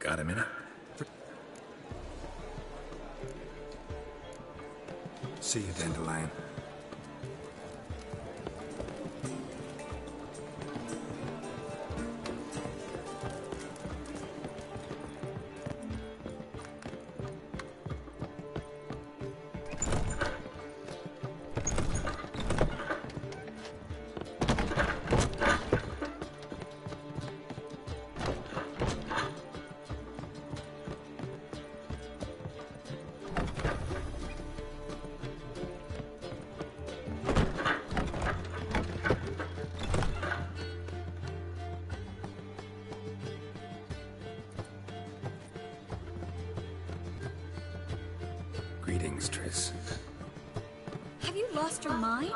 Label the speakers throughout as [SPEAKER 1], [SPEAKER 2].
[SPEAKER 1] Got a minute? See you, Dandelion. Greetings, Triss.
[SPEAKER 2] Have you lost your mind?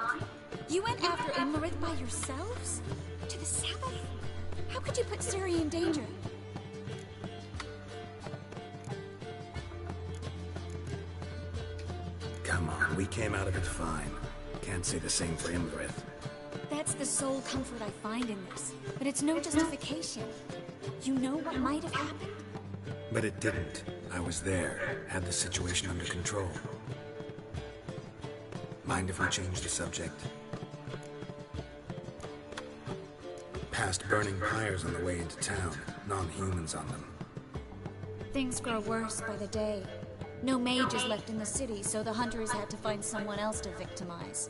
[SPEAKER 2] You went after Imlerith by yourselves? To the Sabbath? How could you put Ciri in danger?
[SPEAKER 1] Come on, we came out of it fine. Can't say the same for Imlerith.
[SPEAKER 2] That's the sole comfort I find in this. But it's no justification. You know what might have happened?
[SPEAKER 1] But it didn't. I was there, had the situation under control. Mind if we change the subject? Past burning pyres on the way into town, non-humans on them.
[SPEAKER 2] Things grow worse by the day. No mages left in the city, so the hunters had to find someone else to victimize.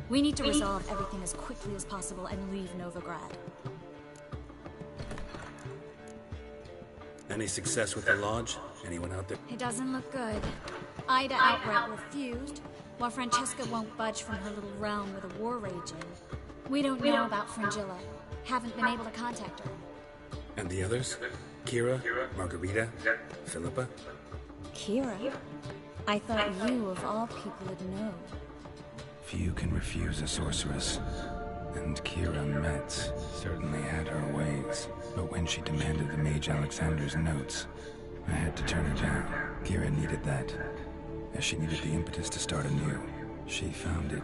[SPEAKER 2] We need to resolve everything as quickly as possible and leave Novigrad.
[SPEAKER 1] Any success with the lodge? Anyone out there?
[SPEAKER 2] It doesn't look good. Ida outright refused, while Francesca won't budge from her little realm with a war raging. We don't know about Fringilla. Haven't been able to contact her.
[SPEAKER 1] And the others? Kira? Margarita? Philippa?
[SPEAKER 2] Kira? I thought you, of all people, would know.
[SPEAKER 1] Few can refuse a sorceress. And Kira Metz certainly had her ways. But when she demanded the Mage Alexander's notes, I had to turn her down. Kira needed that, as she needed the impetus to start anew. She found it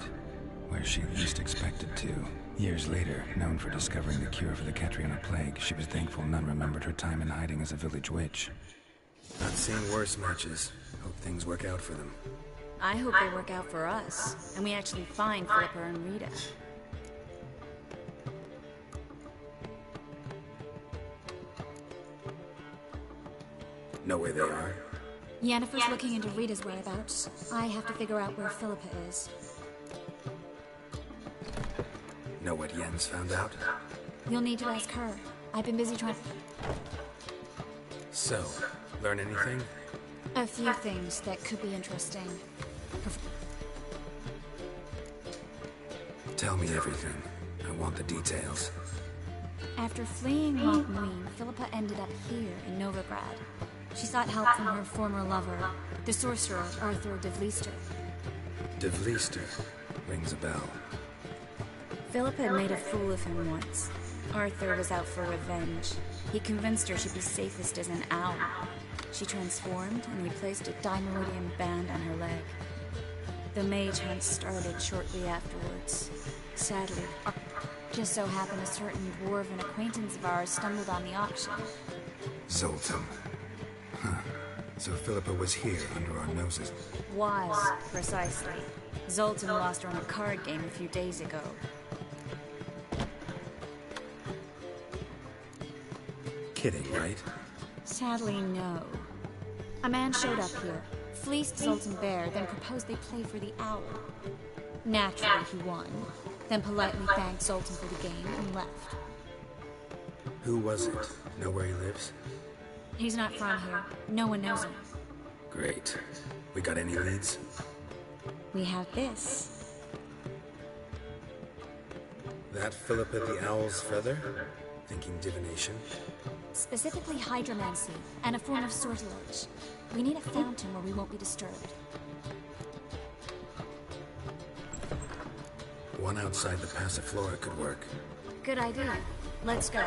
[SPEAKER 1] where she least expected to. Years later, known for discovering the cure for the Catriona plague, she was thankful none remembered her time in hiding as a village witch. Not seen worse matches. Hope things work out for them.
[SPEAKER 2] I hope they work out for us, and we actually find Philippa and Rita.
[SPEAKER 1] Know where they are?
[SPEAKER 2] Yennefer's looking into Rita's whereabouts. I have to figure out where Philippa is.
[SPEAKER 1] Know what Jens found out?
[SPEAKER 2] You'll need to ask her. I've been busy trying...
[SPEAKER 1] So, learn anything?
[SPEAKER 2] A few things that could be interesting.
[SPEAKER 1] Tell me everything. I want the details.
[SPEAKER 2] After fleeing Lochmuin, Philippa ended up here in Novigrad. She sought help from her former lover, the sorcerer Arthur de Vlister.
[SPEAKER 1] De Vlister rings a bell.
[SPEAKER 2] Philippa had made a fool of him once. Arthur was out for revenge. He convinced her she'd be safest as an owl. She transformed, and we placed a Dimeridian band on her leg. The mage hunt started shortly afterwards. Sadly, just so happened a certain dwarven acquaintance of ours stumbled on the auction.
[SPEAKER 1] Zoltan. Huh. So Philippa was here under our noses.
[SPEAKER 2] Was, precisely. Zoltan lost her on a card game a few days ago.
[SPEAKER 1] Kidding, right?
[SPEAKER 2] Sadly, no. A man showed up here, fleeced Zoltan bare, then proposed they play for the owl. Naturally, he won, then politely thanked Zoltan for the game and left.
[SPEAKER 1] Who was it? Know where he lives?
[SPEAKER 2] He's not from here. No one knows him.
[SPEAKER 1] Great. We got any leads?
[SPEAKER 2] We have this.
[SPEAKER 1] That Philippa the Owl's feather? Thinking divination?
[SPEAKER 2] Specifically hydromancy, and a form of sortilege. We need a fountain where we won't be disturbed.
[SPEAKER 1] One outside the Passiflora could work.
[SPEAKER 2] Good idea. Let's go.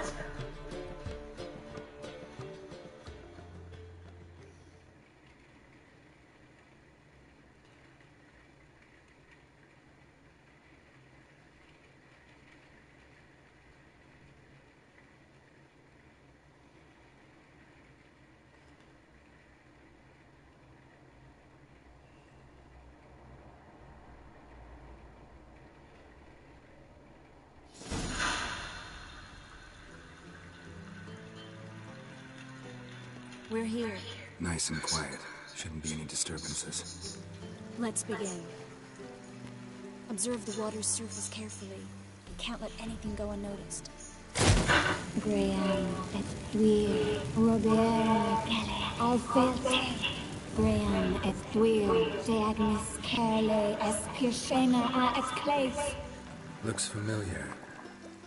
[SPEAKER 2] We're here.
[SPEAKER 1] Nice and quiet. Shouldn't be any disturbances.
[SPEAKER 2] Let's begin. Observe the water's surface carefully. Can't let anything go unnoticed.
[SPEAKER 3] Graham, Edwir, Robert, Alferte. Graham, Edwir, Diagnos, Carle, Espirshena, Exclave.
[SPEAKER 1] Looks familiar.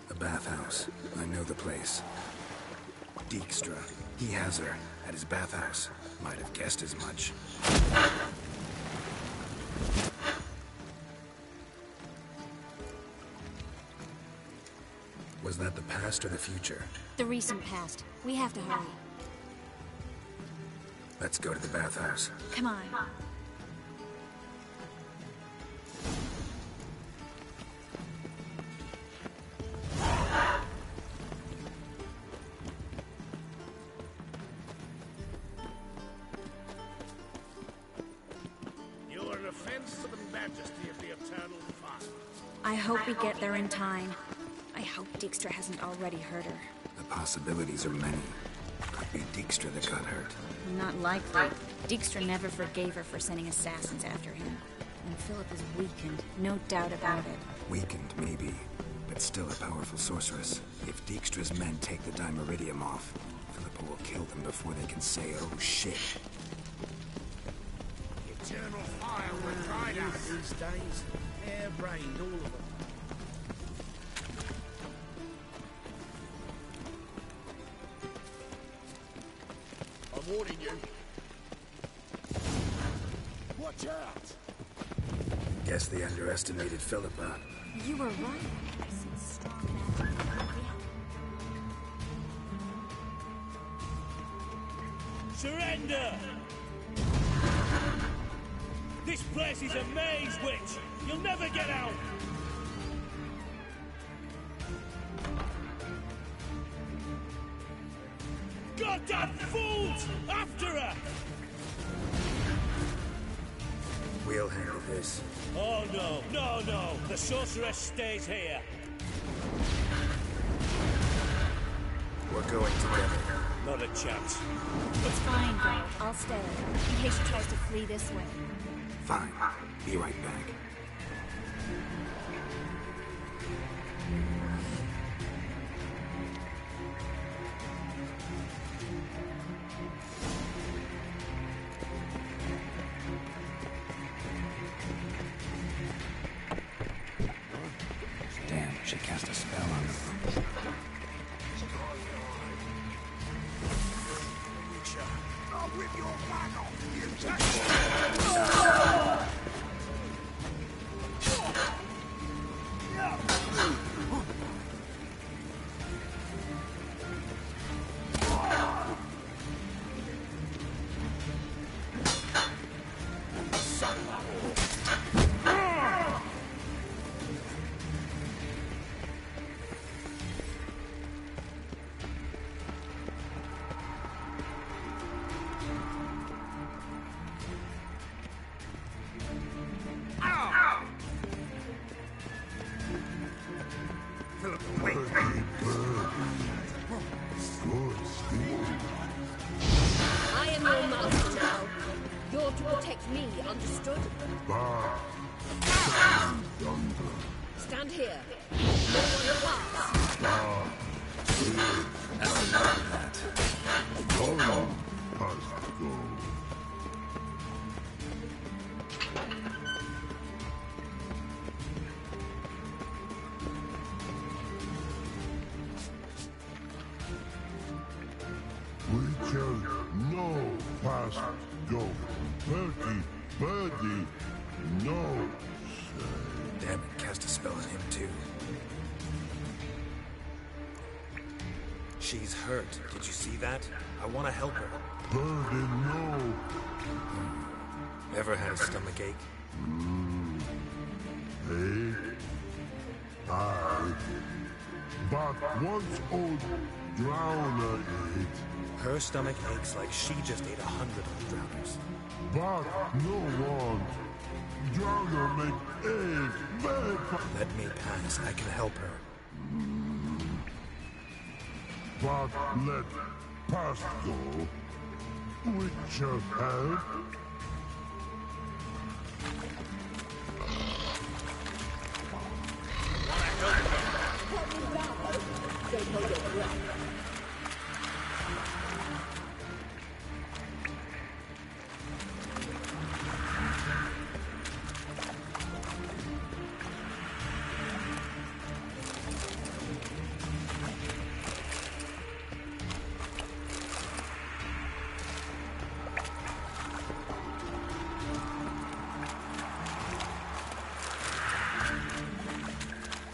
[SPEAKER 1] The bathhouse. I know the place. Dijkstra. He has her at his bathhouse. Might have guessed as much. Was that the past or the future?
[SPEAKER 2] The recent past. We have to hurry.
[SPEAKER 1] Let's go to the bathhouse.
[SPEAKER 2] Come on.
[SPEAKER 4] You are an offense to the majesty of the Eternal Father.
[SPEAKER 2] I hope we get there in time. I hope Dijkstra hasn't already hurt her.
[SPEAKER 1] The possibilities are many. Could be Dijkstra that got hurt.
[SPEAKER 2] Not likely. Dijkstra never forgave her for sending assassins after him. And Philip is weakened, no doubt about it.
[SPEAKER 1] Weakened, maybe, but still a powerful sorceress. If Dijkstra's men take the Dimeridium off, Philippa will kill them before they can say, oh shit.
[SPEAKER 4] Eternal fire were dried out these days. Hair-brained, all of them. I'm warning you. Watch out!
[SPEAKER 1] Guess they underestimated Philippa.
[SPEAKER 2] You were right.
[SPEAKER 5] Surrender! This place is a maze, witch! You'll never get out! Goddamn fools! After her!
[SPEAKER 1] We'll handle this.
[SPEAKER 5] Oh no, no, no! The sorceress stays here.
[SPEAKER 1] We're going together.
[SPEAKER 5] Not a chance.
[SPEAKER 2] It's fine, though. I'll stay. In case she tries to flee this way.
[SPEAKER 1] Fine. Be right back. Damn, she cast a spell on them.
[SPEAKER 4] I'll rip your back off, you
[SPEAKER 6] I am your master now. You're to protect me, understood? Stand here. No one pass.
[SPEAKER 7] We shall no past go. Birdie, no.
[SPEAKER 1] Damn it, cast a spell on him too. She's hurt. Did you see that? I want to help her.
[SPEAKER 7] Birdie, no.
[SPEAKER 1] Ever had a stomachache?
[SPEAKER 7] Hey, but once old drowner ate,
[SPEAKER 1] Her stomach aches like she just ate 100 of the drowners.
[SPEAKER 7] but no one. Drowner make egg,
[SPEAKER 1] Let me pass. I can help her.
[SPEAKER 7] but let past go. With your help?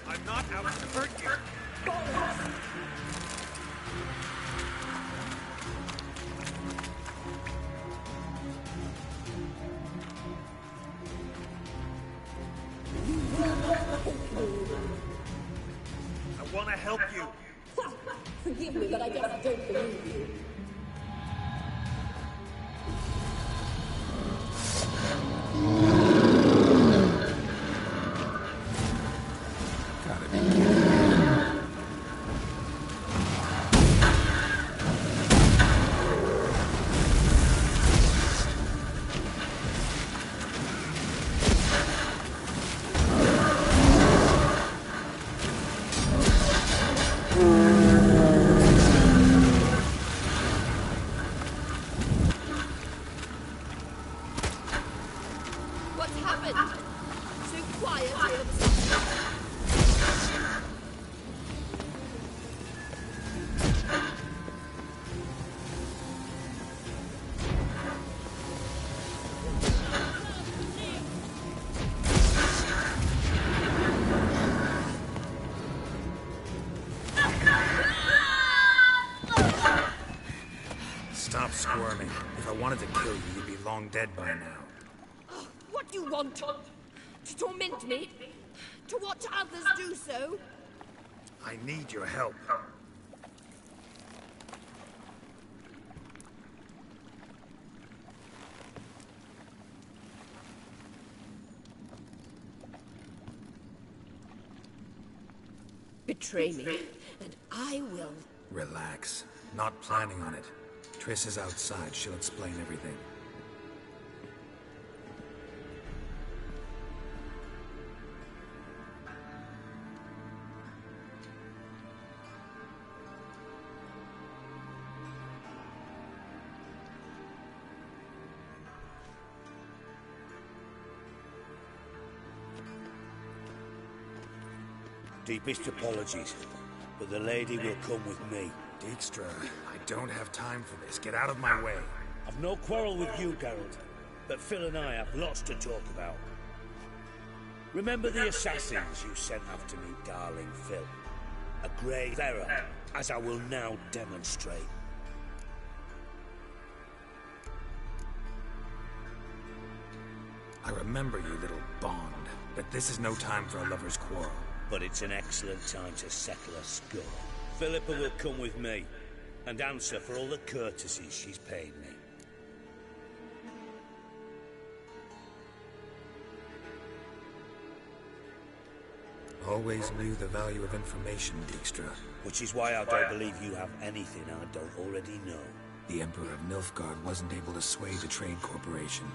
[SPEAKER 4] I'm not out to hurt you. I want to help you.
[SPEAKER 6] Forgive me, but I just don't believe you.
[SPEAKER 1] Gotta be kidding.
[SPEAKER 6] What's happened? So quiet all of a sudden.
[SPEAKER 1] Stop squirming. If I wanted to kill you, you'd be long dead by now.
[SPEAKER 6] What do you want? To torment me? To watch others do so?
[SPEAKER 1] I need your help.
[SPEAKER 6] Betray me, and I will.
[SPEAKER 1] Relax. Not planning on it. Triss is outside. She'll explain everything.
[SPEAKER 5] Deepest apologies, but the lady will come with me.
[SPEAKER 1] Dijkstra, I don't have time for this. Get out of my way.
[SPEAKER 5] I've no quarrel with you, Geralt, but Phil and I have lots to talk about. Remember the assassins you sent after me, darling Phil? A grave error, as I will now demonstrate.
[SPEAKER 1] I remember you, little Bond, but this is no time for a lover's quarrel.
[SPEAKER 5] But it's an excellent time to settle a score. Philippa will come with me, and answer for all the courtesies she's paid me.
[SPEAKER 1] Always knew the value of information, Dijkstra.
[SPEAKER 5] Which is why I don't believe you have anything I don't already know.
[SPEAKER 1] The Emperor of Nilfgaard wasn't able to sway the Trade Corporation.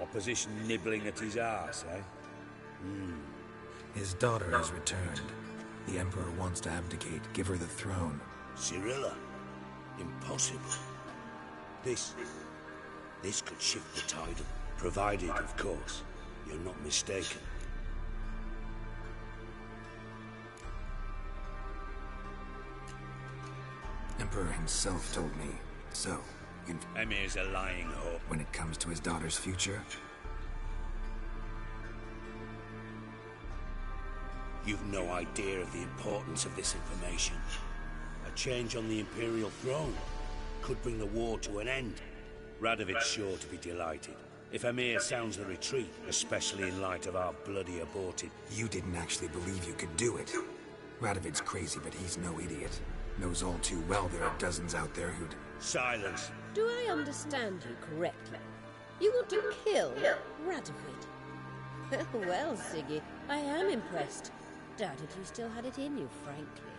[SPEAKER 5] Opposition nibbling at his arse, eh?
[SPEAKER 1] His daughter has returned. The Emperor wants to abdicate, give her the throne.
[SPEAKER 5] Cyrilla? Impossible. This could shift the title. Provided, of course, you're not mistaken.
[SPEAKER 1] Emperor himself told me. So,
[SPEAKER 5] Emir's a lying whore.
[SPEAKER 1] when it comes to his daughter's future,
[SPEAKER 5] You've no idea of the importance of this information. A change on the Imperial throne could bring the war to an end. Radovid's sure to be delighted. If Emir sounds the retreat, especially in light of our bloody aborted...
[SPEAKER 1] you didn't actually believe you could do it. Radovid's crazy, but he's no idiot. Knows all too well there are dozens out there who'd...
[SPEAKER 5] Silence!
[SPEAKER 6] Do I understand you correctly? You want to kill Radovid? Well, Siggy, I am impressed. Doubted you still had it in you, frankly.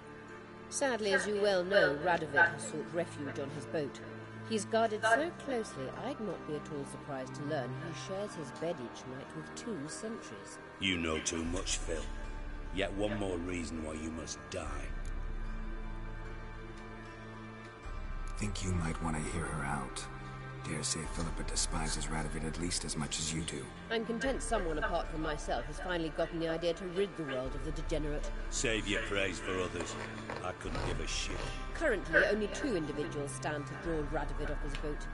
[SPEAKER 8] Sadly, as you well know, Radovid has sought refuge on his boat. He's guarded so closely, I'd not be at all surprised to learn he shares his bed each night with 2 sentries.
[SPEAKER 5] You know too much, Phil. Yet one more reason why you must die.
[SPEAKER 1] Think you might want to hear her out. Dare say Philippa despises Radovid at least as much as you do.
[SPEAKER 8] I'm content someone apart from myself has finally gotten the idea to rid the world of the degenerate.
[SPEAKER 5] Save your praise for others. I couldn't give a shit.
[SPEAKER 8] Currently, only 2 individuals stand to draw Radovid off his boat.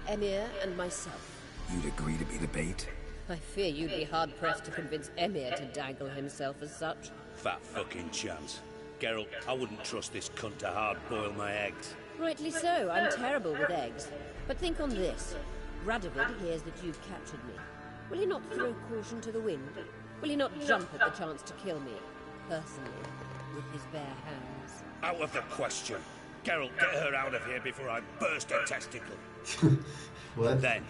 [SPEAKER 8] Emir and myself.
[SPEAKER 1] You'd agree to be the bait?
[SPEAKER 8] I fear you'd be hard-pressed to convince Emir to dangle himself as such.
[SPEAKER 5] Fat fucking chance. Geralt, I wouldn't trust this cunt to hard-boil my eggs.
[SPEAKER 8] Rightly so, I'm terrible with eggs. But think on this. Radovid hears that you've captured me. Will he not throw caution to the wind? Will he not jump at the chance to kill me, personally, with his bare hands?
[SPEAKER 5] Out of the question. Geralt, get her out of here before I burst her testicle.
[SPEAKER 9] What?
[SPEAKER 5] Then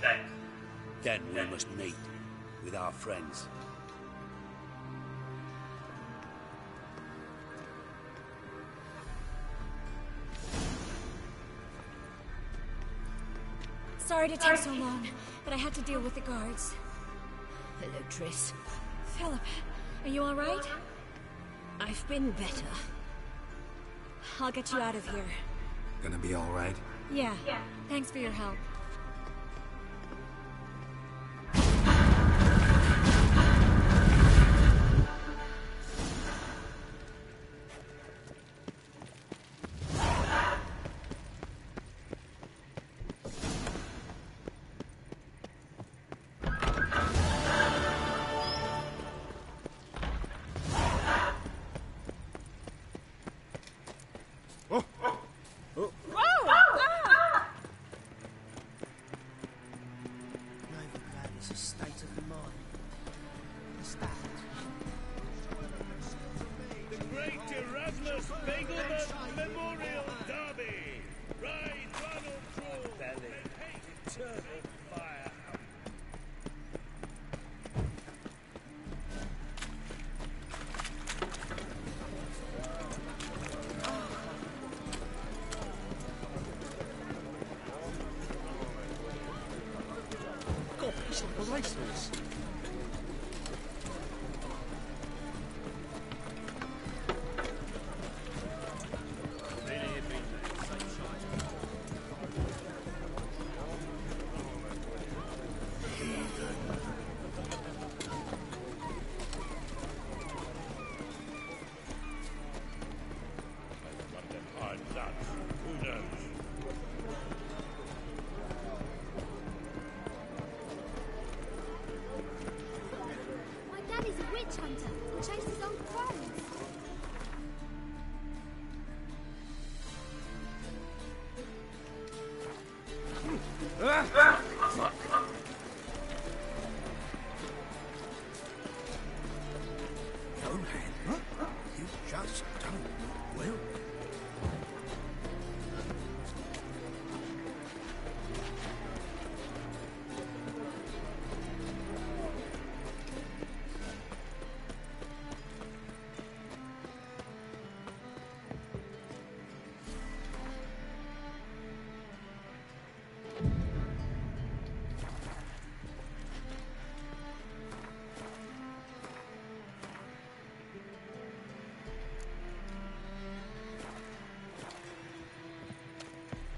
[SPEAKER 5] we must meet with our friends.
[SPEAKER 2] Sorry to take so long, but I had to deal with the guards.
[SPEAKER 8] Hello, Triss.
[SPEAKER 2] Philip, are you alright?
[SPEAKER 8] I've been better.
[SPEAKER 2] I'll get you out of here.
[SPEAKER 1] Gonna be alright?
[SPEAKER 2] Yeah, thanks for your help.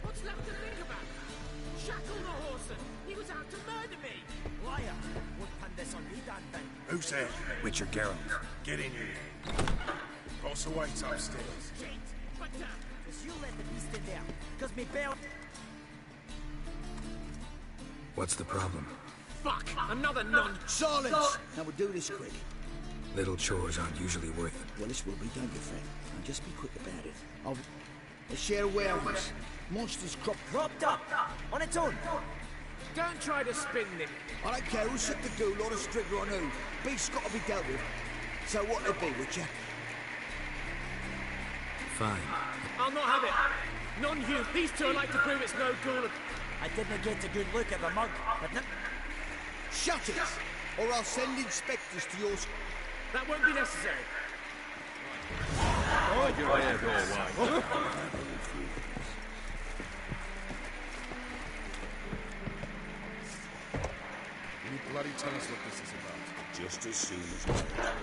[SPEAKER 4] What's left to think about? Shackle the horse! He was out to murder me! Liar! What pan this on me, Dan?
[SPEAKER 10] Who's there?
[SPEAKER 1] Witcher Geralt.
[SPEAKER 10] Get in here. Boss awaits upstairs.
[SPEAKER 4] Shit! But, cause you let the beast in there. Cause me bail...
[SPEAKER 1] What's the problem?
[SPEAKER 4] Fuck! Another non...
[SPEAKER 11] Silence! Now we'll do this quick.
[SPEAKER 1] Little chores aren't usually worth it.
[SPEAKER 11] Well, this will be done, your friend. And just be quick about it. A share awareness. Monsters cropped up! On its own!
[SPEAKER 4] Don't try to spin me.
[SPEAKER 11] I don't care who set the ghoul or the strigger on who. Beast's got to be dealt with. So what it be, Witcher?
[SPEAKER 1] Fine.
[SPEAKER 4] I'll not have it. None you. These two are like to prove it's no ghoul.
[SPEAKER 11] I didn't get a good look at the mug, but no... Shut it! Or I'll send inspectors to your...
[SPEAKER 4] That won't be necessary.
[SPEAKER 11] Oi!
[SPEAKER 10] Hide your head, all right. Will you bloody tell us what this is about?
[SPEAKER 5] Just as soon as you get back.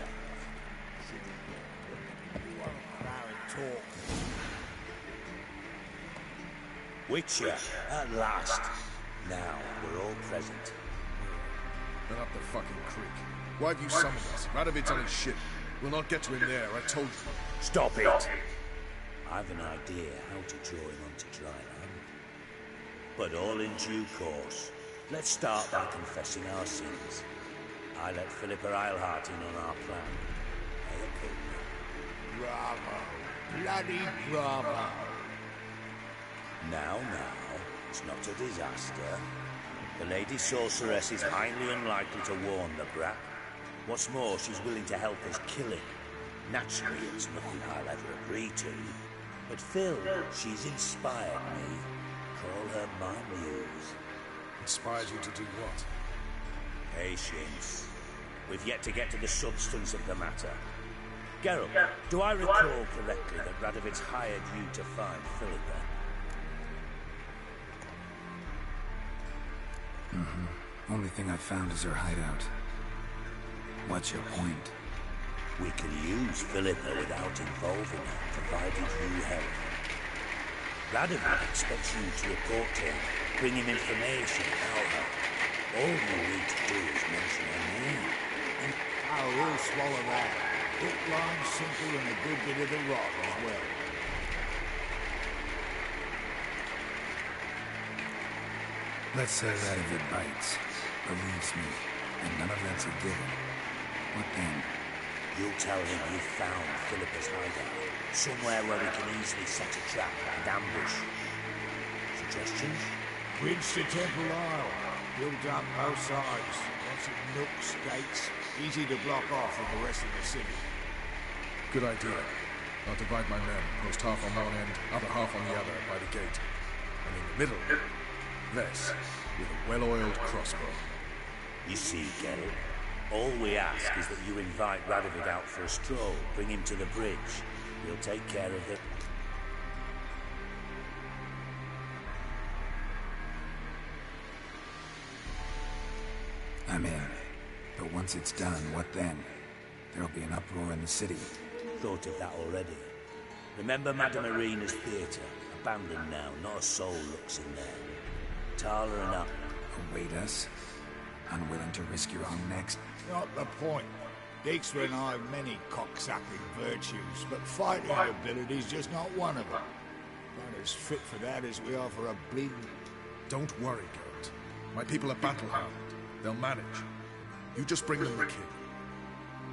[SPEAKER 11] Talk.
[SPEAKER 5] Witcher, at last. Now we're all present.
[SPEAKER 10] Then up the fucking creek. Why have you summoned us? Radovid's on his ship. We'll not get to him there, I told you.
[SPEAKER 5] Stop it! I've an idea how to draw him onto dry land. But all in due course. Let's start by confessing our sins. I let Philippa Eilhart in on our plan.
[SPEAKER 11] Bravo. Bloody bravo.
[SPEAKER 5] Now, it's not a disaster. The Lady Sorceress is highly unlikely to warn the brat. What's more, she's willing to help us kill him. Naturally, it's nothing I'll ever agree to. But Phil, she's inspired me. Call her my muse.
[SPEAKER 10] Inspired you to do what?
[SPEAKER 5] Patience. We've yet to get to the substance of the matter. Geralt, do I recall correctly that Radovid's hired you to find Philippa?
[SPEAKER 1] Only thing I've found is her hideout. What's your point?
[SPEAKER 5] We can use Philippa without involving her, provided you help. Radovid expects you to report to him, bring him information about her. All you need to do is mention her name. And
[SPEAKER 11] Oh, he'll swallow that. Hook, line, sinker, and a good bit of the rock as well.
[SPEAKER 1] Let's say Radovid bites, believes me, and none of that's a given. What then?
[SPEAKER 5] You'll tell him you found Philippa's hideout, somewhere where we can easily set a trap and ambush. Suggestions?
[SPEAKER 11] Bridge to Temple Isle. Built up both sides. Lots of nooks, gates. Easy to block off from the rest of the city.
[SPEAKER 10] Good idea. I'll divide my men, post half on one end, other half on the other, by the gate. And in the middle, Vess, with a well-oiled crossbow.
[SPEAKER 5] You see, Geralt, all we ask is that you invite Radovid out for a stroll, bring him to the bridge. We'll take care of it.
[SPEAKER 1] I'm in. But once it's done, what then? There'll be an uproar in the city.
[SPEAKER 5] Thought of that already. Remember Madame Arena's theatre? Abandoned now, not a soul looks in there. Tala and up.
[SPEAKER 1] Await us? Unwilling to risk your own necks?
[SPEAKER 11] Not the point. Dijkstra and I have many cocksucking virtues, but fighting ability's just not one of them. Not as fit for that as we are for a bleeding...
[SPEAKER 10] Don't worry, Geralt. My people are battle-hardened. They'll manage. You just bring them the king.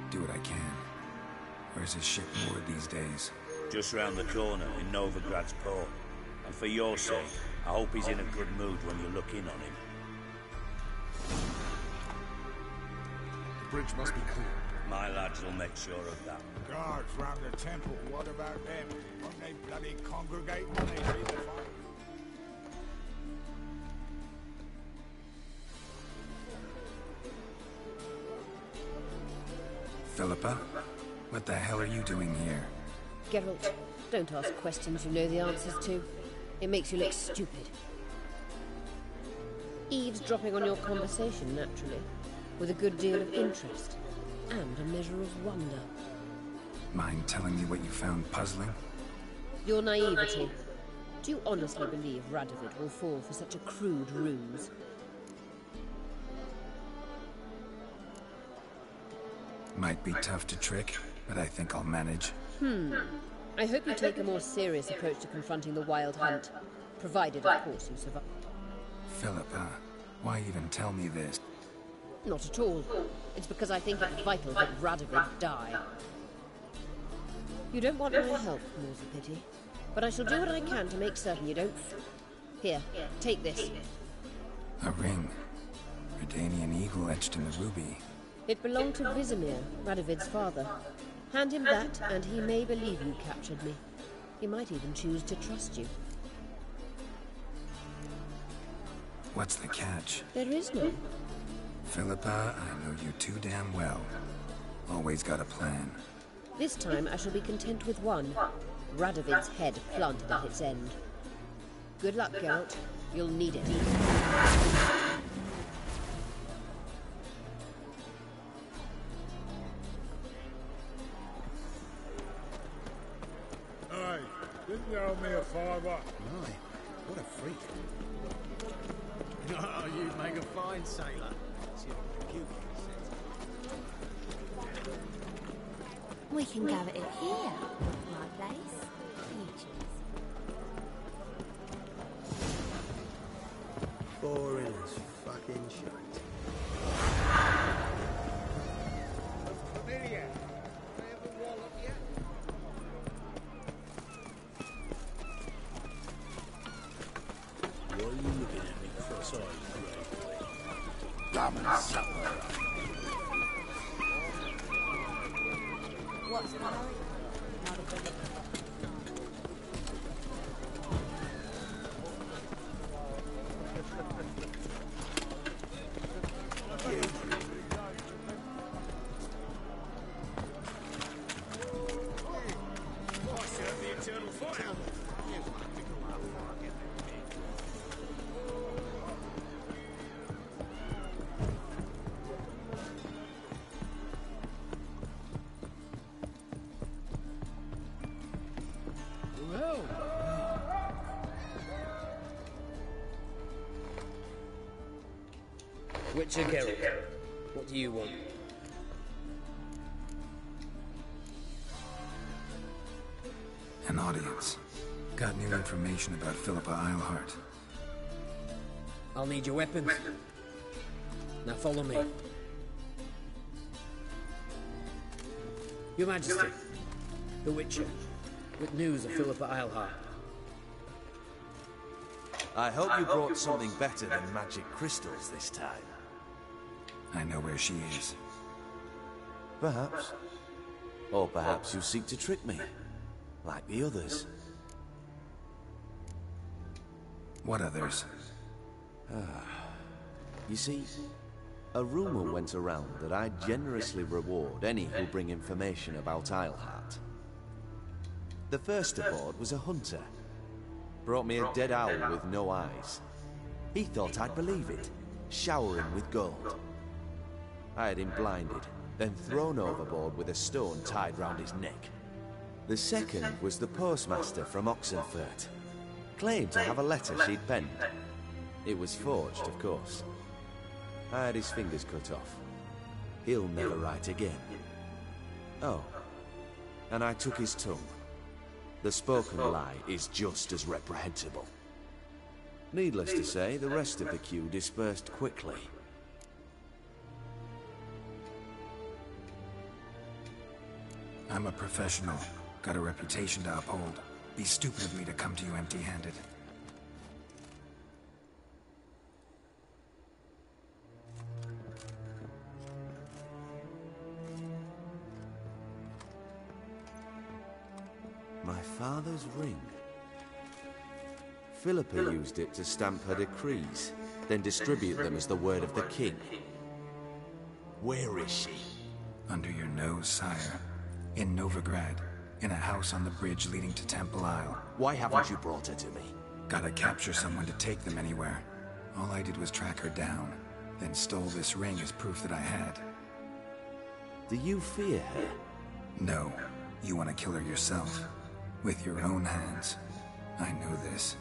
[SPEAKER 1] Do what I can. Where's his ship moored these days?
[SPEAKER 5] Just round the corner in Novigrad's port. And for your sake, I hope he's in a good mood when you look in on him.
[SPEAKER 10] The bridge must be clear.
[SPEAKER 5] My lads will make sure of that.
[SPEAKER 11] Guards round the temple, what about them? Won't they bloody congregate when they see the fight?
[SPEAKER 1] Philippa? What the hell are you doing here?
[SPEAKER 8] Geralt, don't ask questions you know the answers to. It makes you look stupid. Eavesdropping on your conversation, naturally, with a good deal of interest, and a measure of wonder.
[SPEAKER 1] Mind telling me what you found puzzling?
[SPEAKER 8] Your naivety. Do you honestly believe Radovid will fall for such a crude ruse?
[SPEAKER 1] Might be tough to trick, but I think I'll manage.
[SPEAKER 8] I hope you take a more serious approach to confronting the Wild Hunt, provided, of course, you survive.
[SPEAKER 1] Philippa, why even tell me this?
[SPEAKER 8] Not at all. It's because I think it's vital that Radovid die. You don't want my help, more's the pity. But I shall do what I can to make certain you don't... Here, take this.
[SPEAKER 1] A ring. Redanian eagle etched in the ruby.
[SPEAKER 8] It belonged to Vizimir, Radovid's father. Hand him that, and he may believe you captured me. He might even choose to trust you.
[SPEAKER 1] What's the catch?
[SPEAKER 8] There is none.
[SPEAKER 1] Philippa, I know you too damn well. Always got a plan.
[SPEAKER 8] This time I shall be content with one. Radovid's head planted at its end. Good luck, Geralt. You'll need it.
[SPEAKER 11] Hey, didn't you owe me a $5?
[SPEAKER 10] Aye, what a freak.
[SPEAKER 4] Oh, you'd make a fine sailor.
[SPEAKER 3] We can gather it here, my place.
[SPEAKER 12] Boring as fucking shite.
[SPEAKER 11] Familiar. I have a wallop yet?
[SPEAKER 5] Why are you looking at me cross-eyed, Gray?
[SPEAKER 11] Damn it, supper.
[SPEAKER 2] What's the hurry? Not a bit.
[SPEAKER 13] Witcher Geralt, what do you want?
[SPEAKER 1] An audience. Got new information about Philippa Eilhart.
[SPEAKER 13] I'll need your weapons. Now follow me. Your Majesty, the Witcher, with news of Philippa Eilhart.
[SPEAKER 14] I hope you brought something better than magic crystals this time.
[SPEAKER 1] I know where she is.
[SPEAKER 14] Perhaps. Or perhaps you seek to trick me, like the others.
[SPEAKER 1] What others?
[SPEAKER 14] You see, a rumor went around that I generously reward any who bring information about Eilhart. The first aboard was a hunter. Brought me a dead owl with no eyes. He thought I'd believe it, showering with gold. I had him blinded, then thrown overboard with a stone tied round his neck. The second was the postmaster from Oxenfurt. Claimed to have a letter she'd penned. It was forged, of course. I had his fingers cut off. He'll never write again. Oh, and I took his tongue. The spoken lie is just as reprehensible. Needless to say, the rest of the queue dispersed quickly.
[SPEAKER 1] I'm a professional. Got a reputation to uphold. Be stupid of me to come to you empty-handed.
[SPEAKER 14] My father's ring. Philippa used it to stamp her decrees, then distribute them as the word of the king. Where is she?
[SPEAKER 1] Under your nose, sire. In Novigrad. In a house on the bridge leading to Temple Isle.
[SPEAKER 14] Why haven't you brought her to me?
[SPEAKER 1] Gotta capture someone to take them anywhere. All I did was track her down, then stole this ring as proof that I had.
[SPEAKER 14] Do you fear her?
[SPEAKER 1] No. You want to kill her yourself. With your own hands. I know this.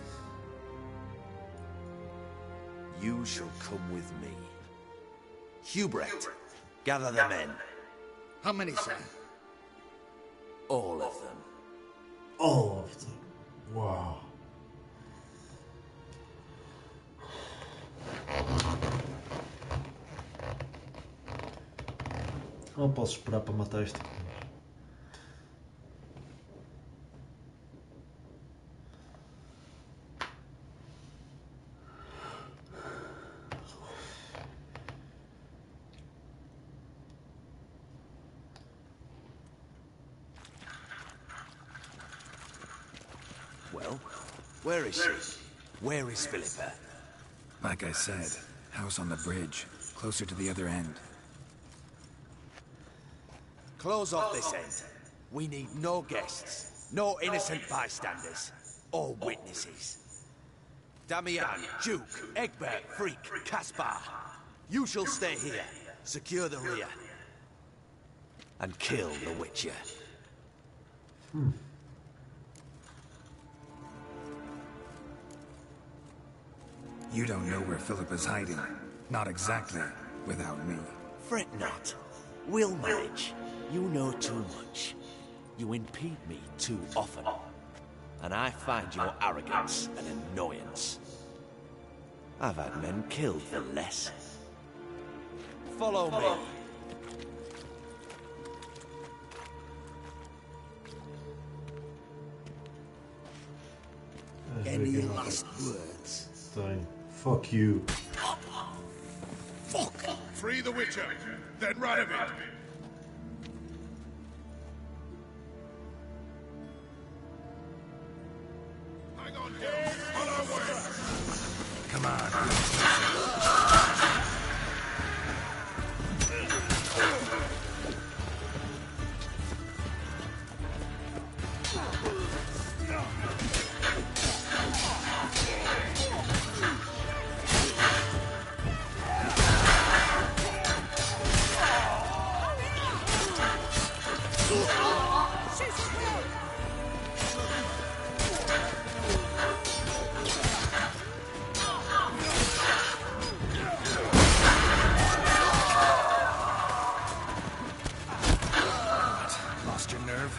[SPEAKER 14] You shall come with me. Hubrecht, gather the men.
[SPEAKER 11] How many, sir?
[SPEAKER 14] All of them.
[SPEAKER 9] All of them. Wow. Não posso esperar para matar isto.
[SPEAKER 14] Well, where is she? Where is Philippa?
[SPEAKER 1] Like I said, house on the bridge, closer to the other end.
[SPEAKER 14] Close off this end. We need no guests. No innocent bystanders or witnesses. Damian, Duke, Egbert, Freak, Caspar. You shall stay here, secure the rear, and kill the Witcher.
[SPEAKER 1] You don't know where Philip is hiding. Not exactly, without me.
[SPEAKER 14] Fret not. We'll manage. You know too much. You impede me too often. And I find your arrogance an annoyance. I've had men killed for less. Follow me.
[SPEAKER 11] Any last words?
[SPEAKER 9] Fine. Fuck you.
[SPEAKER 10] Fuck! Free the Witcher, then Radovid. Hang on, Ghouls. On our way.
[SPEAKER 1] Come on. Lost your nerve?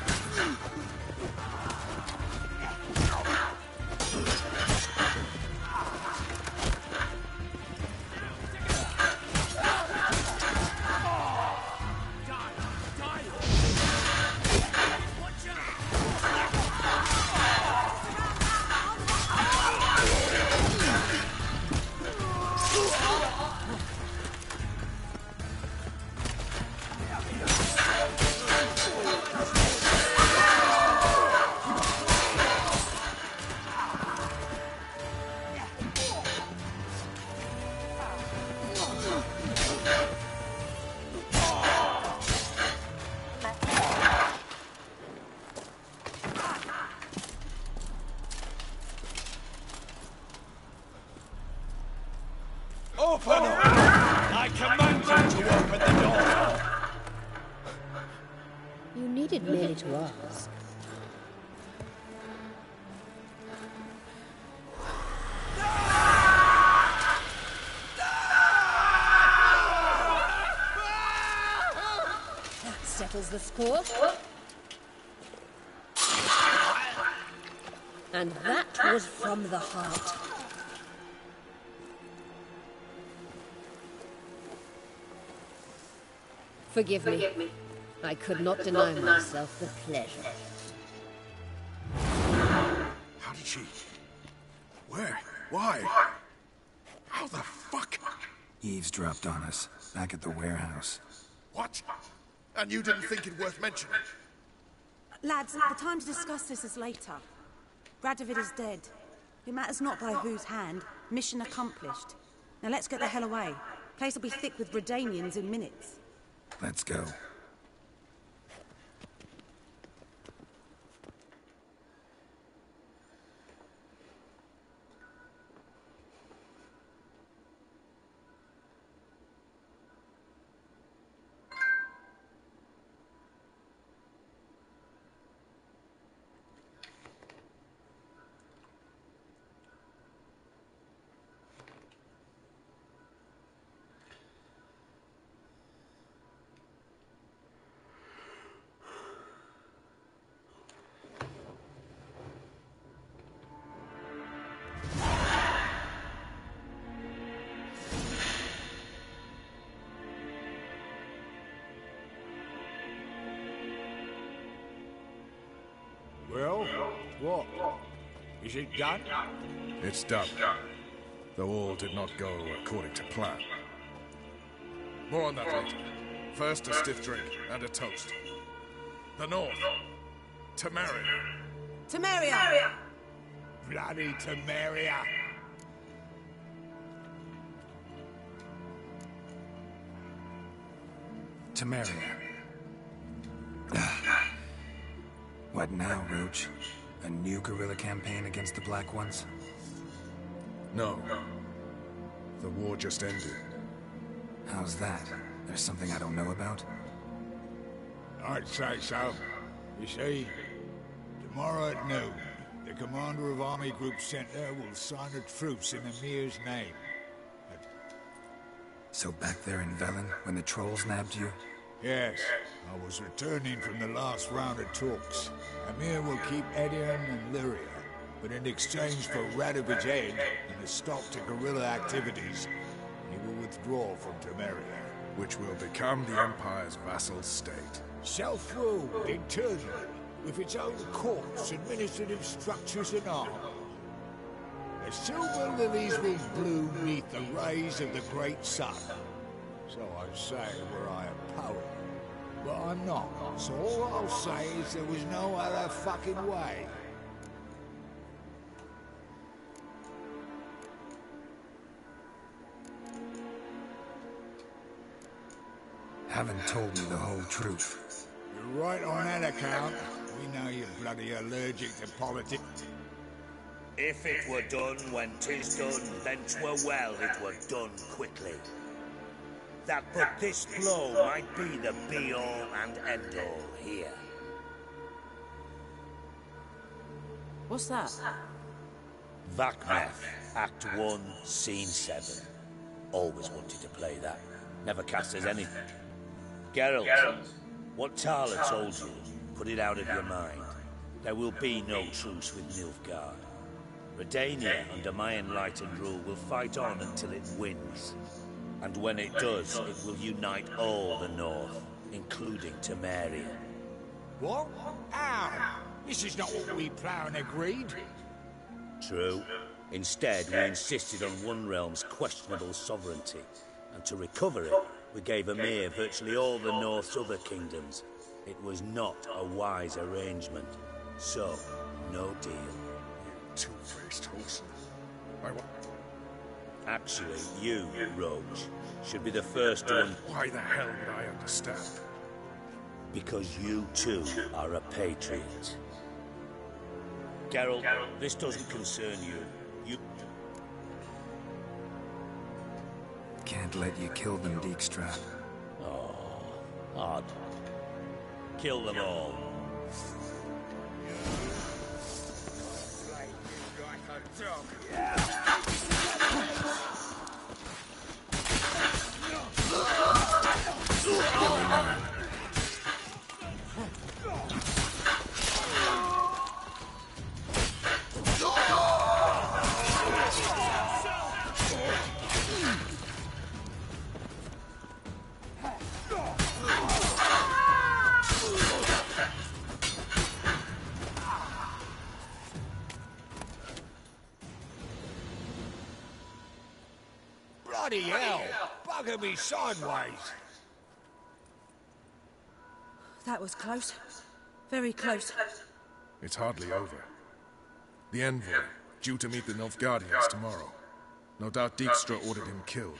[SPEAKER 14] Open up! I command you to open the door!
[SPEAKER 8] You needed merely to ask. That settles the score. And that was from the heart. Forgive me. I could not deny myself the pleasure.
[SPEAKER 10] How did she... Where? Why? How the fuck?
[SPEAKER 1] Eavesdropped on us, back at the warehouse.
[SPEAKER 10] What? And you didn't think it worth mentioning?
[SPEAKER 3] Lads, the time to discuss this is later. Radovid is dead. It matters not by whose hand. Mission accomplished. Now let's get the hell away. Place will be thick with Redanians in minutes.
[SPEAKER 1] Let's go.
[SPEAKER 11] Well, what? Is it done?
[SPEAKER 10] It's done. Though all did not go according to plan. More on that later. First, a stiff drink and a toast. The North. Temeria.
[SPEAKER 3] Temeria!
[SPEAKER 11] Bloody Temeria!
[SPEAKER 1] Temeria. What now, Roach? A new guerrilla campaign against the Black Ones?
[SPEAKER 10] No. The war just ended.
[SPEAKER 1] How's that? There's something I don't know about?
[SPEAKER 11] I'd say so. You see, tomorrow at noon, the commander of Army Group Center will sign a truce in Emir's name.
[SPEAKER 1] So back there in Velen, when the trolls nabbed you?
[SPEAKER 11] Yes, I was returning from the last round of talks. Emir will keep Edion and Lyria, but in exchange for Radovid's head and a stop to guerrilla activities, he will withdraw from Temeria.
[SPEAKER 10] Which will become the Empire's vassal state.
[SPEAKER 11] Self-ruled, internal, with its own courts, administrative structures and army. The silver lilies will bloom neath the rays of the great sun. So I say were I a poet. But I'm not, so all I'll say is there was no other fucking way.
[SPEAKER 1] Haven't told me the whole truth.
[SPEAKER 11] You're right on that account. We know you're bloody allergic to politics.
[SPEAKER 5] If it were done when 'tis done, then 'twere well it were done quickly. That but this blow might be the be-all and end-all here.
[SPEAKER 3] What's that?
[SPEAKER 5] Vakmeth, Act 1, Scene 7. Always wanted to play that. Never cast as anything. Geralt, what Tala told you, put it out of your mind. There will be no truce with Nilfgaard. Redania, under my enlightened rule, will fight on until it wins. And when it does, it will unite all the North, including Temeria.
[SPEAKER 11] What? How? This is not what we planned and agreed.
[SPEAKER 5] True. Instead, we insisted on one realm's questionable sovereignty. And to recover it, we gave Emir virtually all the North's other kingdoms. It was not a wise arrangement. So, no deal.
[SPEAKER 10] Two-faced hoaxer.
[SPEAKER 5] Actually, you, Roach, should be the first to...
[SPEAKER 10] Why the hell would I understand?
[SPEAKER 5] Because you, too, are a patriot. Geralt, this doesn't concern you. You...
[SPEAKER 1] Can't let you kill them, Dijkstra.
[SPEAKER 5] Oh, odd. Kill them all.
[SPEAKER 11] Bloody hell! Bugger me sideways!
[SPEAKER 3] That was close. Very close.
[SPEAKER 10] It's hardly over. The envoy, due to meet the Nilfgaardians tomorrow. No doubt Dijkstra ordered him killed.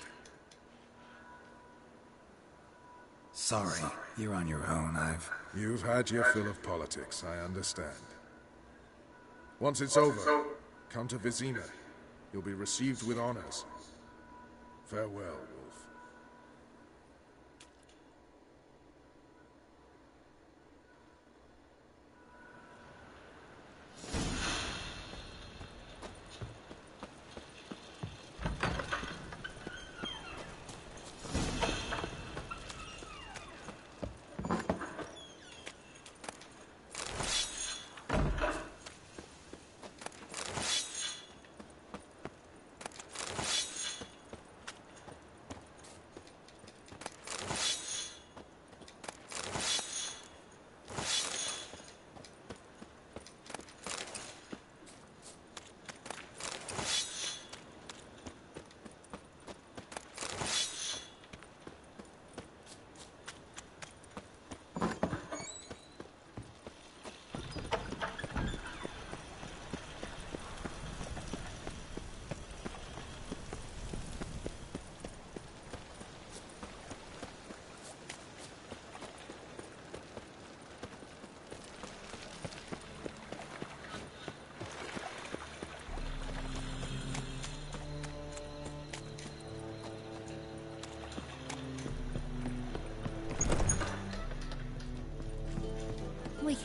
[SPEAKER 1] Sorry, you're on your own,
[SPEAKER 10] You've had your fill of politics, I understand. Once it's over, come to Vizima. You'll be received with honors. Farewell, Wolf.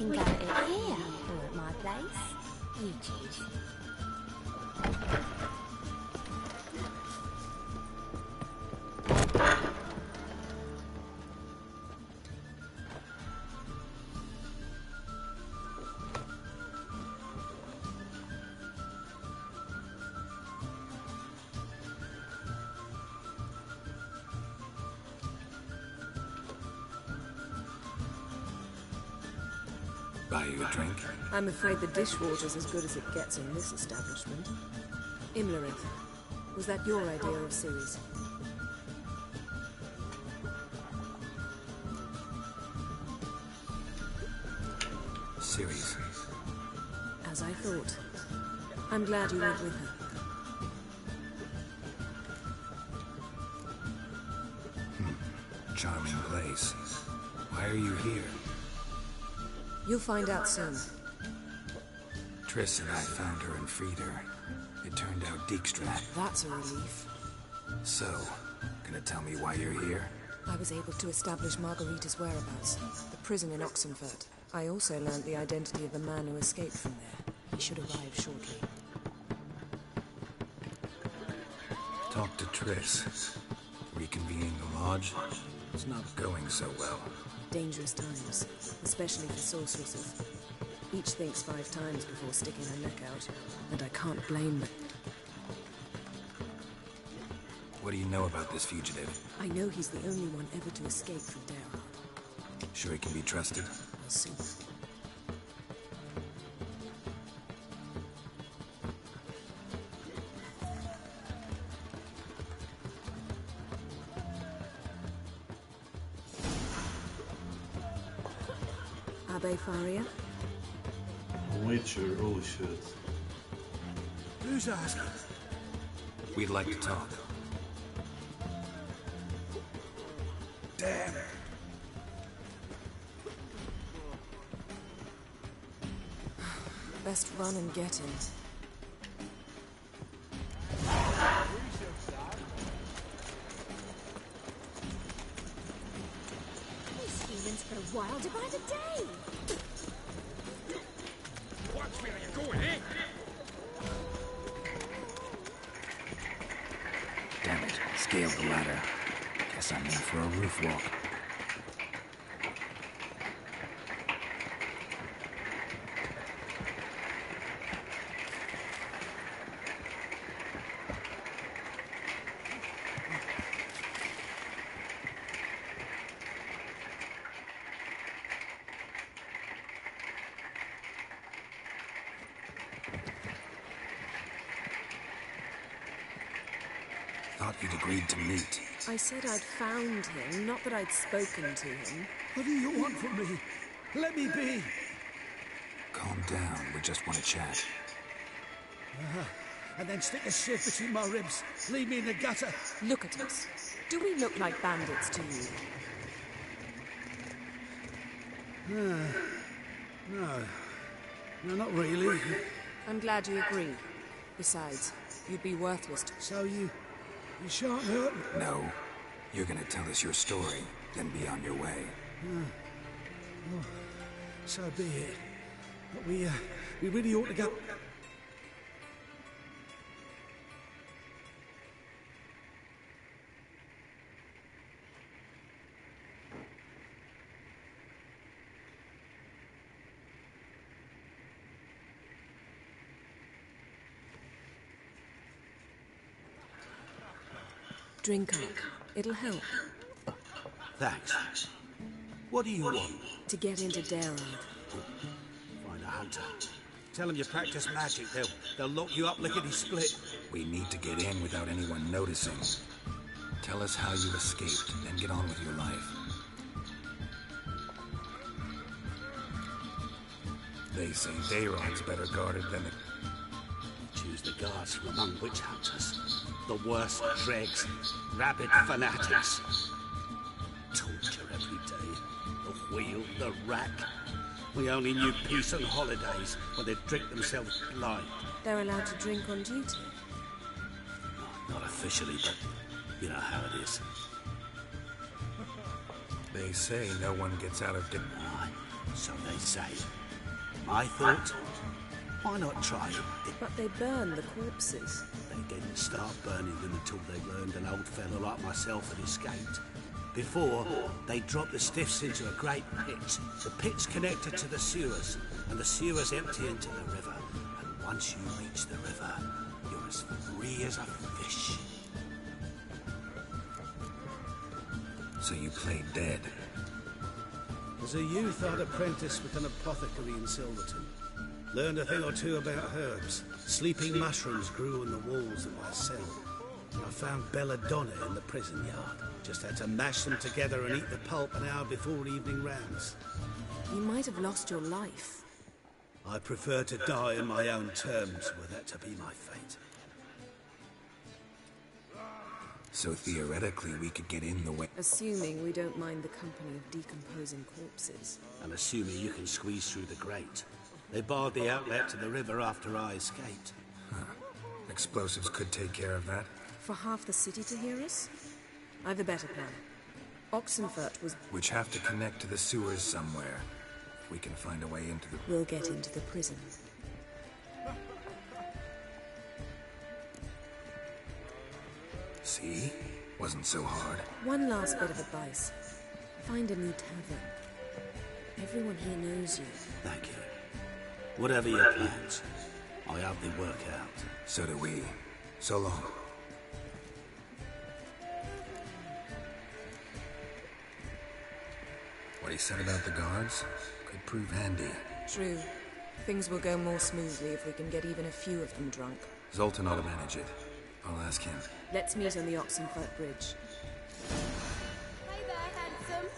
[SPEAKER 2] can go it here or at my place. You choose.
[SPEAKER 1] Buy you a drink?
[SPEAKER 15] I'm afraid the dishwater's as good as it gets in this establishment. Imlerith, was that your idea of Ceres?
[SPEAKER 1] Ceres.
[SPEAKER 15] As I thought. I'm glad you went with her.
[SPEAKER 1] Charming place. Why are you here?
[SPEAKER 15] You'll find out soon.
[SPEAKER 1] Triss and I found her and freed her. It turned out Dijkstra.
[SPEAKER 15] That's a relief.
[SPEAKER 1] So, gonna tell me why you're here?
[SPEAKER 15] I was able to establish Margarita's whereabouts, the prison in Oxenfurt. I also learned the identity of the man who escaped from there. He should arrive shortly.
[SPEAKER 1] Talk to Triss. Reconvening the lodge? It's not going so well.
[SPEAKER 15] Dangerous times, especially for sorceresses. Each thinks 5 times before sticking her neck out, and I can't blame them.
[SPEAKER 1] What do you know about this fugitive?
[SPEAKER 15] I know he's the only one ever to escape from Darragh.
[SPEAKER 1] Sure he can be trusted?
[SPEAKER 15] We'll see. Abbe Faria?
[SPEAKER 9] Witcher, holy shit.
[SPEAKER 5] Who's asking?
[SPEAKER 1] We'd like to talk.
[SPEAKER 5] Damn.
[SPEAKER 15] Best run and get him.
[SPEAKER 6] These humans go wild by the day.
[SPEAKER 4] Watch where you're going, eh?
[SPEAKER 1] Damn it. Scaled the ladder. Guess I'm in for a roof walk. Thought you'd agreed to meet.
[SPEAKER 15] I said I'd found him, not that I'd spoken to him.
[SPEAKER 5] What do you want from me? Let me be.
[SPEAKER 1] Calm down. We just want to chat.
[SPEAKER 5] And then stick a sieve between my ribs. Leave me in the gutter.
[SPEAKER 15] Look at us. Do we look like bandits to you?
[SPEAKER 5] No, not really.
[SPEAKER 15] I'm glad you agree. Besides, you'd be worthless to...
[SPEAKER 5] So you shan't hurt me?
[SPEAKER 1] No. You're gonna tell us your story, then be on your way.
[SPEAKER 5] Oh, so be it. But we really ought to go...
[SPEAKER 15] Drink up. It'll help.
[SPEAKER 5] Thanks. What do you want?
[SPEAKER 15] To get into Darragh.
[SPEAKER 5] Find a hunter. Tell them you practice magic. They'll lock you up lickety-split.
[SPEAKER 1] We need to get in without anyone noticing. Tell us how you escaped, then get on with your life. They say Dayrog's better guarded than the...
[SPEAKER 5] Choose the guards from among witch hunters. The worst dregs. Rabid fanatics. Torture every day. The wheel, the rack. We only knew peace and holidays when they'd drink themselves blind.
[SPEAKER 15] They're allowed to drink on duty.
[SPEAKER 5] Not officially, but you know how it is.
[SPEAKER 1] They say no one gets out of...
[SPEAKER 5] Aye. So they say. My thought? Why not try it?
[SPEAKER 15] But they burn the corpses.
[SPEAKER 5] They didn't start burning them until they learned an old fellow like myself had escaped. Before, they dropped the stiffs into a great pit. The pit's connected to the sewers, and the sewers empty into the river. And once you reach the river, you're as free as a fish.
[SPEAKER 1] So you played dead?
[SPEAKER 5] As a youth, I'd apprenticed with an apothecary in Silverton. Learned a thing or two about herbs. Sleeping mushrooms grew on the walls of my cell. I found belladonna in the prison yard. Just had to mash them together and eat the pulp an hour before evening rounds.
[SPEAKER 15] You might have lost your life.
[SPEAKER 5] I prefer to die on my own terms, were that to be my fate.
[SPEAKER 1] So theoretically, we could get in the way.
[SPEAKER 15] Assuming we don't mind the company of decomposing corpses.
[SPEAKER 5] And assuming you can squeeze through the grate. They barred the outlet to the river after I escaped.
[SPEAKER 1] Huh. Explosives could take care of that.
[SPEAKER 15] For half the city to hear us? I've a better plan. Oxenfurt was...
[SPEAKER 1] Which have to connect to the sewers somewhere. If we can find a way into the...
[SPEAKER 15] We'll get into the prison.
[SPEAKER 1] See? Wasn't so hard.
[SPEAKER 15] One last bit of advice. Find a new tavern. Everyone here knows you.
[SPEAKER 5] Thank you. Whatever your plans, I hope they work out.
[SPEAKER 1] So do we. So long. What he said about the guards could prove handy.
[SPEAKER 15] True. Things will go more smoothly if we can get even a few of them drunk.
[SPEAKER 1] Zoltan ought to manage it. I'll ask him.
[SPEAKER 15] Let's meet on the Oxenfurt Bridge.
[SPEAKER 6] Hey there, handsome.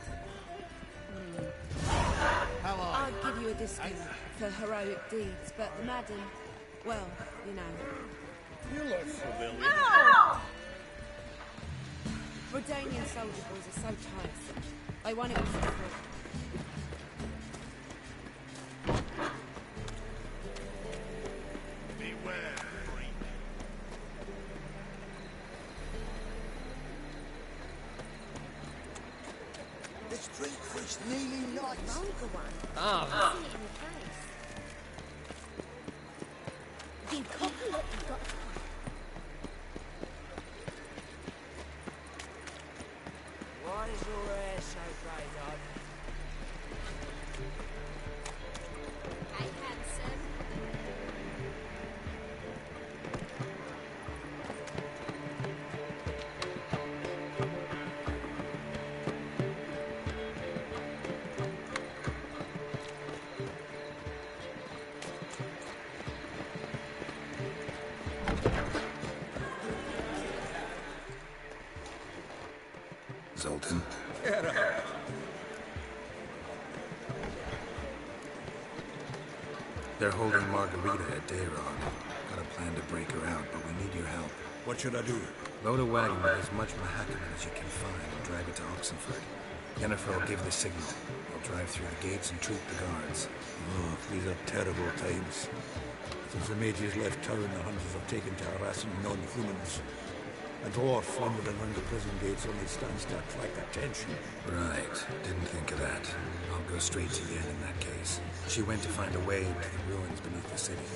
[SPEAKER 3] Hello. I'd give you a discount for heroic deeds, but the madam, well, you know.
[SPEAKER 11] You look familiar.
[SPEAKER 3] No! Redanian soldier boys are so tiresome. I want it all for free.
[SPEAKER 11] Beware, freak.
[SPEAKER 16] This drink was nearly nice.
[SPEAKER 3] Vulgar one.
[SPEAKER 13] Ah.
[SPEAKER 3] See it in your face.
[SPEAKER 6] You copy what you got.
[SPEAKER 4] Why is your hair so grey, lad?
[SPEAKER 6] Hey, handsome.
[SPEAKER 1] Zoltan.
[SPEAKER 11] Get up.
[SPEAKER 1] They're holding Margarita at Dayrod. Got a plan to break her out, but we need your help.
[SPEAKER 11] What should I do?
[SPEAKER 1] Load a wagon with as much Mahakaman as you can find and drive it to Oxenfurt. Jennifer will give the signal. We'll drive through the gates and troop the guards.
[SPEAKER 11] Oh, these are terrible times. Since the mages left town, the hunters have taken to harassing non-humans. A dwarf floundering around the prison gates only stands to attract attention.
[SPEAKER 1] Right. Didn't think of that. I'll go straight to Yen in that case. She went to find a way to the ruins beneath the city.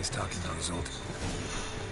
[SPEAKER 1] he's talking to, Isolde.